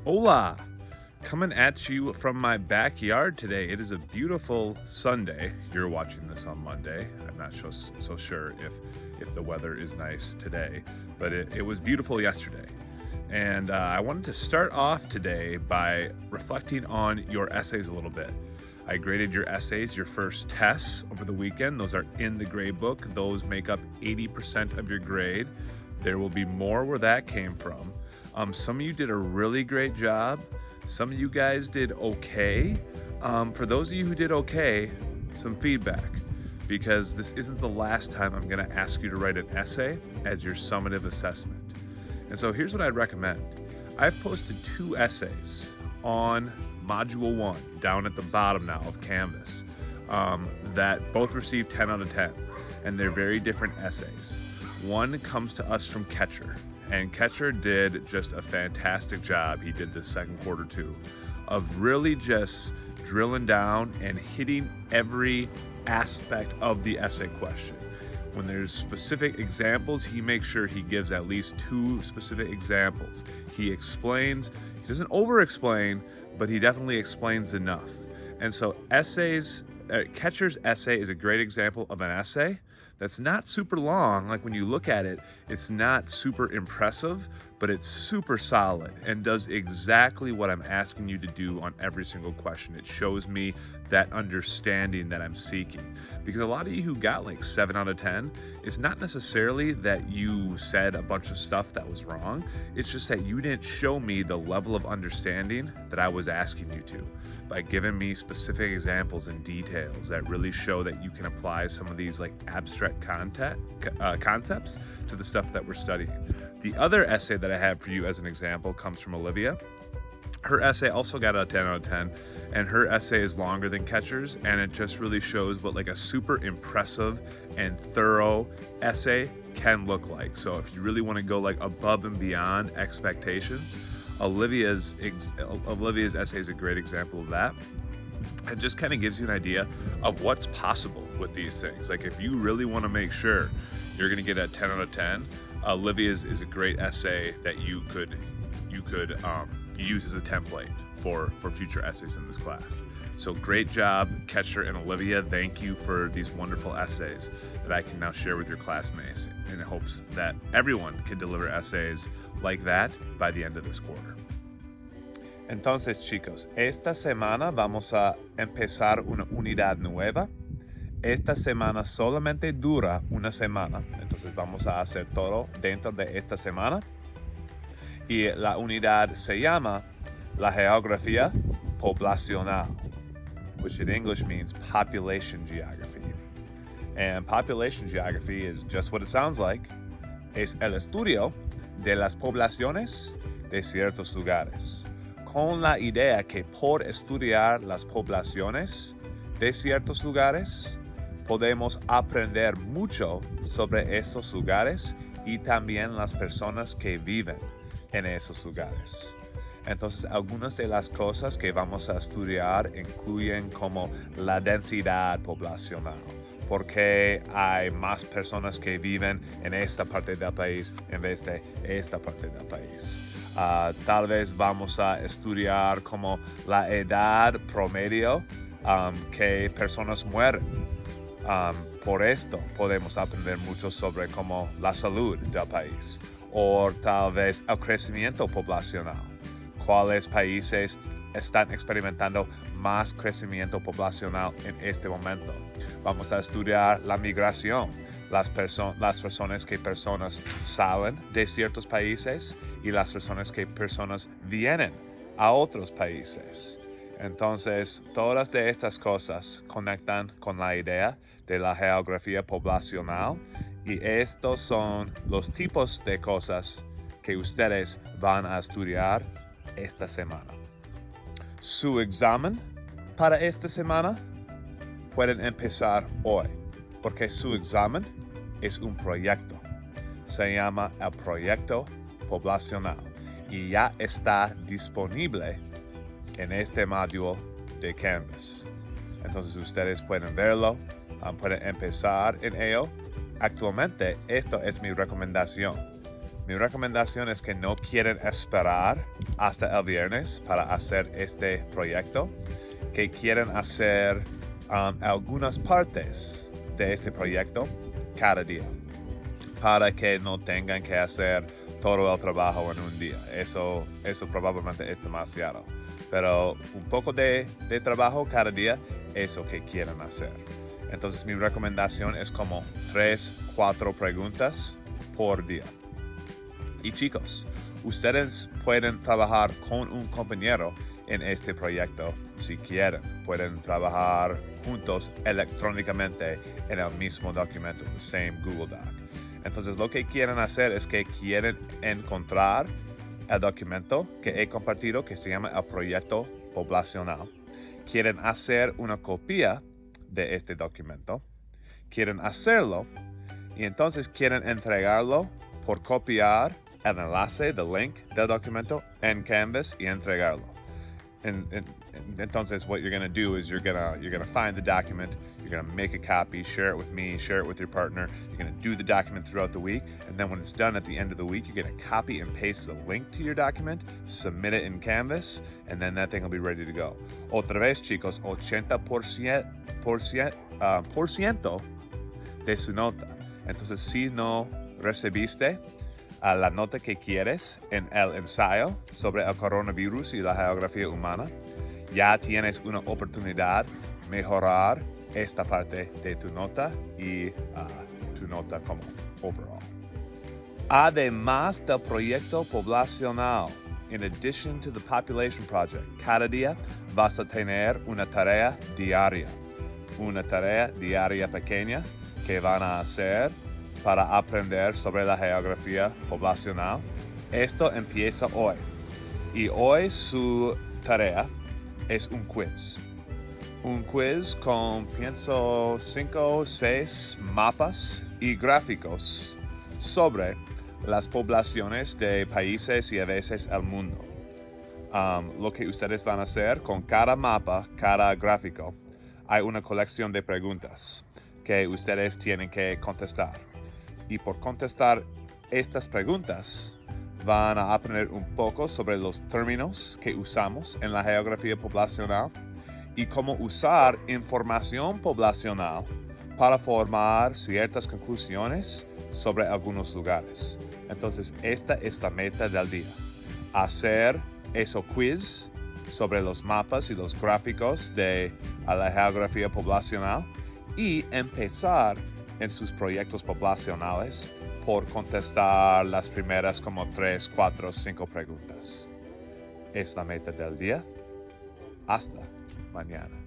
Hola! Coming at you from my backyard today. It is a beautiful Sunday. You're watching this on Monday. I'm not so sure if the weather is nice today, but it was beautiful yesterday. And I wanted to start off today by reflecting on your essays a little bit. I graded your essays, your first tests over the weekend. Those are in the grade book. Those make up 80% of your grade. There will be more where that came from. Some of you did a really great job. Some of you guys did okay. For those of you who did okay, some feedback, because this isn't the last time I'm gonna ask you to write an essay as your summative assessment. And so here's what I'd recommend. I've posted 2 essays on Module 1, down at the bottom now of Canvas, that both received 10 out of 10, and they're very different essays. One comes to us from Catcher, and Catcher did just a fantastic job. He did this second quarter too, of really just drilling down and hitting every aspect of the essay question. When there's specific examples, he makes sure he gives at least 2 specific examples. He explains, he doesn't over-explain, but he definitely explains enough. And so Catcher's essay is a great example of an essay that's not super long. Like when you look at it, it's not super impressive, but it's super solid and does exactly what I'm asking you to do on every single question. It shows me that understanding that I'm seeking. Because a lot of you who got like 7 out of 10, it's not necessarily that you said a bunch of stuff that was wrong. It's just that you didn't show me the level of understanding that I was asking you to, by giving me specific examples and details that really show that you can apply some of these like abstract concepts to the stuff that we're studying. The other essay that I have for you as an example comes from Olivia. Her essay also got a 10 out of 10, and her essay is longer than Catcher's, and it just really shows what like a super impressive and thorough essay can look like. So if you really want to go like above and beyond expectations, Olivia's essay is a great example of that. It just kind of gives you an idea of what's possible with these things. Like if you really want to make sure you're going to get a 10 out of 10, Olivia's is a great essay that you could use as a template for future essays in this class. So great job, Catcher and Olivia. Thank you for these wonderful essays that I can now share with your classmates in hopes that everyone can deliver essays like that by the end of this quarter. Entonces, chicos, esta semana vamos a empezar una unidad nueva. Esta semana solamente dura una semana, entonces vamos a hacer todo dentro de esta semana. Y la unidad se llama la geografía poblacional, which in English means population geography. And population geography is just what it sounds like. Es el estudio de las poblaciones de ciertos lugares, con la idea que por estudiar las poblaciones de ciertos lugares, podemos aprender mucho sobre esos lugares y también las personas que viven en esos lugares. Entonces, algunas de las cosas que vamos a estudiar incluyen como la densidad poblacional. ¿Por qué hay más personas que viven en esta parte del país en vez de esta parte del país? Tal vez vamos a estudiar como la edad promedio que personas mueren. Por esto podemos aprender mucho sobre como la salud del país, o tal vez el crecimiento poblacional. ¿Cuáles países están experimentando más crecimiento poblacional en este momento? Vamos a estudiar la migración, las personas que personas salen de ciertos países y las personas que personas vienen a otros países. Entonces, todas de estas cosas conectan con la idea de la geografía poblacional, y estos son los tipos de cosas que ustedes van a estudiar esta semana. Su examen para esta semana pueden empezar hoy, porque su examen es un proyecto. Se llama el proyecto poblacional y ya está disponible en este módulo de Canvas. Entonces ustedes pueden verlo, pueden empezar en ello. Actualmente, esto es mi recomendación. Mi recomendación es que no quieren esperar hasta el viernes para hacer este proyecto, que quieren hacer algunas partes de este proyecto cada día, para que no tengan que hacer todo el trabajo en un día. Eso probablemente es demasiado. Pero un poco de trabajo cada día es lo que quieren hacer. Entonces mi recomendación es como 3-4 preguntas por día. Y chicos, ustedes pueden trabajar con un compañero en este proyecto si quieren. Pueden trabajar juntos electrónicamente en el mismo documento, the same Google Doc. Entonces lo que quieren hacer es que quieren encontrar el documento que he compartido que se llama el proyecto poblacional. Quieren hacer una copia de este documento. Quieren hacerlo y entonces quieren entregarlo por copiar el enlace, the link del documento en Canvas y entregarlo. Entonces, what you're going to do is you're gonna find the document, you're going to make a copy, share it with me, share it with your partner. You're going to do the document throughout the week, and then when it's done at the end of the week, you're going to copy and paste the link to your document, submit it in Canvas, and then that thing will be ready to go. Otra vez, chicos, 80% de su nota. Entonces, si no recibiste la nota que quieres en el ensayo sobre el coronavirus y la geografía humana, ya tienes una oportunidad de mejorar esta parte de tu nota y tu nota como overall. Además del proyecto poblacional, in addition to the population project, cada día vas a tener una tarea diaria pequeña que van a hacer para aprender sobre la geografía poblacional. Esto empieza hoy. Y hoy su tarea es un quiz. Un quiz con, pienso, 5 o 6 mapas y gráficos sobre las poblaciones de países y a veces el mundo. Lo que ustedes van a hacer con cada mapa, cada gráfico, hay una colección de preguntas que ustedes tienen que contestar. Y por contestar estas preguntas, van a aprender un poco sobre los términos que usamos en la geografía poblacional y cómo usar información poblacional para formar ciertas conclusiones sobre algunos lugares. Entonces, esta es la meta del día. Hacer ese quiz sobre los mapas y los gráficos de la geografía poblacional y empezar en sus proyectos poblacionales por contestar las primeras como 3, 4, 5 preguntas. Es la meta del día. Hasta mañana.